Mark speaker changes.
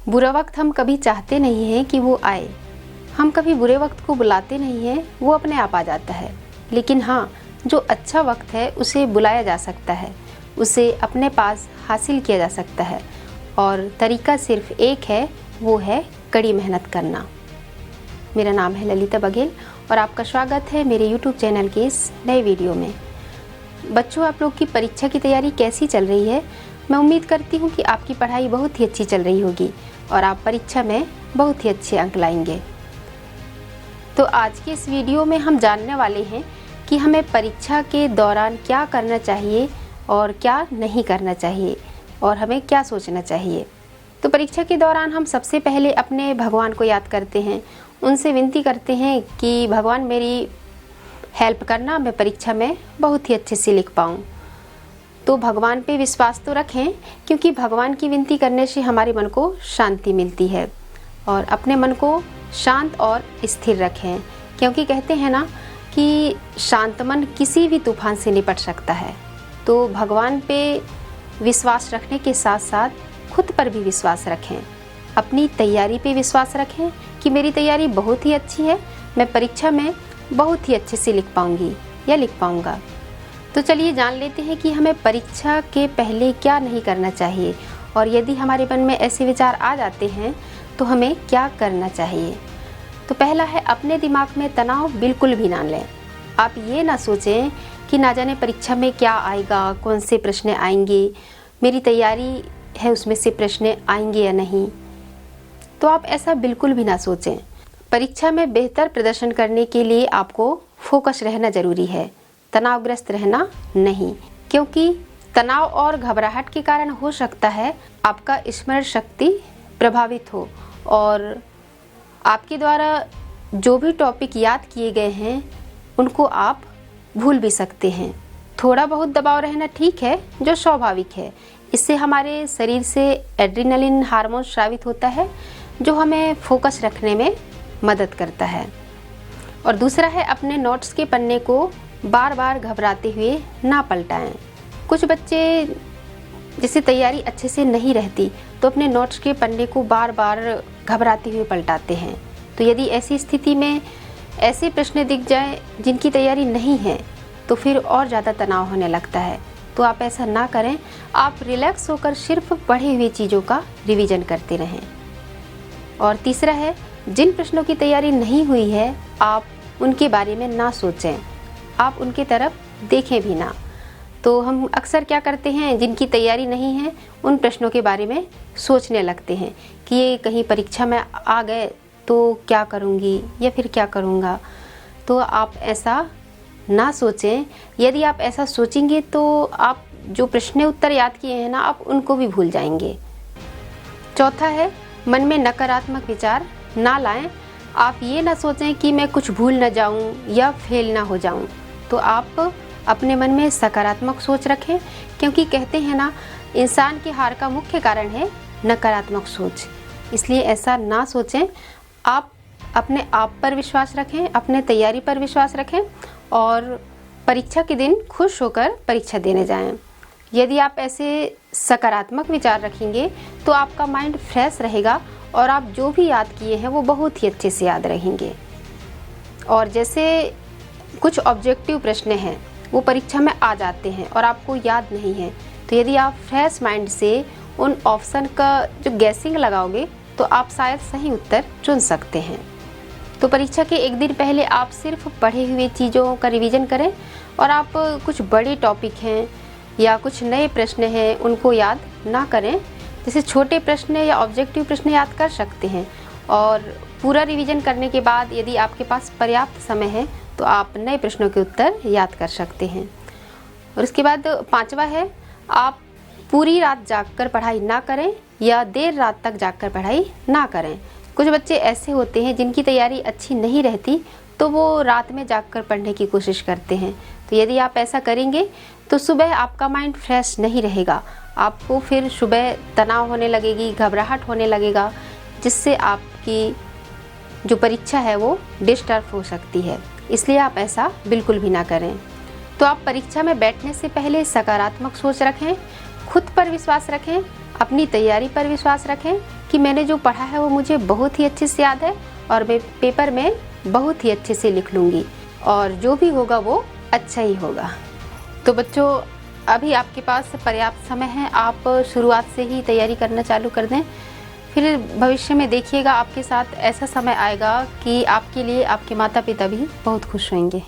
Speaker 1: बुरा वक्त हम कभी चाहते नहीं हैं कि वो आए, हम कभी बुरे वक्त को बुलाते नहीं हैं, वो अपने आप आ जाता है। लेकिन हाँ, जो अच्छा वक्त है उसे बुलाया जा सकता है, उसे अपने पास हासिल किया जा सकता है और तरीका सिर्फ एक है, वो है कड़ी मेहनत करना। मेरा नाम है ललिता बघेल और आपका स्वागत है मेरे YouTube चैनल के इस नए वीडियो में। बच्चों, आप लोग की परीक्षा की तैयारी कैसी चल रही है? मैं उम्मीद करती हूँ कि आपकी पढ़ाई बहुत ही अच्छी चल रही होगी और आप परीक्षा में बहुत ही अच्छे अंक लाएंगे। तो आज के इस वीडियो में हम जानने वाले हैं कि हमें परीक्षा के दौरान क्या करना चाहिए और क्या नहीं करना चाहिए और हमें क्या सोचना चाहिए। तो परीक्षा के दौरान हम सबसे पहले अपने भगवान को याद करते हैं, उनसे विनती करते हैं कि भगवान मेरी हेल्प करना, मैं परीक्षा में बहुत ही अच्छे से लिख पाऊँ। तो भगवान पे विश्वास तो रखें, क्योंकि भगवान की विनती करने से हमारे मन को शांति मिलती है। और अपने मन को शांत और स्थिर रखें, क्योंकि कहते हैं ना कि शांत मन किसी भी तूफान से निपट सकता है। तो भगवान पे विश्वास रखने के साथ साथ खुद पर भी विश्वास रखें, अपनी तैयारी पे विश्वास रखें कि मेरी तैयारी बहुत ही अच्छी है, मैं परीक्षा में बहुत ही अच्छे से लिख पाऊंगी या लिख पाऊंगा। तो चलिए जान लेते हैं कि हमें परीक्षा के पहले क्या नहीं करना चाहिए और यदि हमारे मन में ऐसे विचार आ जाते हैं तो हमें क्या करना चाहिए। तो पहला है, अपने दिमाग में तनाव बिल्कुल भी ना लें। आप ये ना सोचें कि ना जाने परीक्षा में क्या आएगा, कौन से प्रश्न आएंगे, मेरी तैयारी है उसमें से प्रश्न आएंगे या नहीं। तो आप ऐसा बिल्कुल भी ना सोचें। परीक्षा में बेहतर प्रदर्शन करने के लिए आपको फोकस रहना ज़रूरी है, तनावग्रस्त रहना नहीं, क्योंकि तनाव और घबराहट के कारण हो सकता है आपका स्मरण शक्ति प्रभावित हो और आपके द्वारा जो भी टॉपिक याद किए गए हैं उनको आप भूल भी सकते हैं। थोड़ा बहुत दबाव रहना ठीक है, जो स्वाभाविक है। इससे हमारे शरीर से एड्रेनलिन हार्मोन स्रावित होता है, जो हमें फोकस रखने में मदद करता है। और दूसरा है, अपने नोट्स के पन्ने को बार बार घबराते हुए ना पलटाएं। कुछ बच्चे जैसे तैयारी अच्छे से नहीं रहती तो अपने नोट्स के पन्ने को बार बार घबराते हुए पलटाते हैं। तो यदि ऐसी स्थिति में ऐसे प्रश्न दिख जाए जिनकी तैयारी नहीं है तो फिर और ज़्यादा तनाव होने लगता है। तो आप ऐसा ना करें, आप रिलैक्स होकर सिर्फ पढ़ी हुई चीज़ों का रिवीजन करते रहें। और तीसरा है, जिन प्रश्नों की तैयारी नहीं हुई है आप उनके बारे में ना सोचें, आप उनकी तरफ देखें भी ना। तो हम अक्सर क्या करते हैं, जिनकी तैयारी नहीं है उन प्रश्नों के बारे में सोचने लगते हैं कि ये कहीं परीक्षा में आ गए तो क्या करूँगी या फिर क्या करूँगा। तो आप ऐसा ना सोचें। यदि आप ऐसा सोचेंगे तो आप जो प्रश्न उत्तर याद किए हैं ना, आप उनको भी भूल जाएंगे। चौथा है, मन में नकारात्मक विचार ना लाएं। आप ये ना सोचें कि मैं कुछ भूल न जाऊं या फेल ना हो जाऊं। तो आप अपने मन में सकारात्मक सोच रखें, क्योंकि कहते हैं ना, इंसान की हार का मुख्य कारण है नकारात्मक सोच। इसलिए ऐसा ना सोचें। आप अपने आप पर विश्वास रखें, अपने तैयारी पर विश्वास रखें और परीक्षा के दिन खुश होकर परीक्षा देने जाएं। यदि आप ऐसे सकारात्मक विचार रखेंगे तो आपका माइंड फ्रेश रहेगा और आप जो भी याद किए हैं वो बहुत ही अच्छे से याद रहेंगे। और जैसे कुछ ऑब्जेक्टिव प्रश्न हैं वो परीक्षा में आ जाते हैं और आपको याद नहीं है, तो यदि आप फ्रेश माइंड से उन ऑप्शन का जो गैसिंग लगाओगे तो आप शायद सही उत्तर चुन सकते हैं। तो परीक्षा के एक दिन पहले आप सिर्फ पढ़े हुए चीज़ों का रिवीजन करें और आप कुछ बड़े टॉपिक हैं या कुछ नए प्रश्न हैं उनको याद ना करें। जैसे छोटे प्रश्न या ऑब्जेक्टिव प्रश्न याद कर सकते हैं और पूरा रिवीजन करने के बाद यदि आपके पास पर्याप्त समय है तो आप नए प्रश्नों के उत्तर याद कर सकते हैं। और उसके बाद पांचवा है, आप पूरी रात जागकर पढ़ाई ना करें या देर रात तक जागकर पढ़ाई ना करें। कुछ बच्चे ऐसे होते हैं जिनकी तैयारी अच्छी नहीं रहती तो वो रात में जागकर पढ़ने की कोशिश करते हैं। तो यदि आप ऐसा करेंगे तो सुबह आपका माइंड फ्रेश नहीं रहेगा, आपको फिर सुबह तनाव होने लगेगी, घबराहट होने लगेगा, जिससे आपकी जो परीक्षा है वो डिस्टर्ब हो सकती है। इसलिए आप ऐसा बिल्कुल भी ना करें। तो आप परीक्षा में बैठने से पहले सकारात्मक सोच रखें, खुद पर विश्वास रखें, अपनी तैयारी पर विश्वास रखें कि मैंने जो पढ़ा है वो मुझे बहुत ही अच्छे से याद है और मैं पेपर में बहुत ही अच्छे से लिख लूँगी और जो भी होगा वो अच्छा ही होगा। तो बच्चों, अभी आपके पास पर्याप्त समय है, आप शुरुआत से ही तैयारी करना चालू कर दें। फिर भविष्य में देखिएगा आपके साथ ऐसा समय आएगा कि आपके लिए आपके माता पिता भी बहुत खुश होंगे।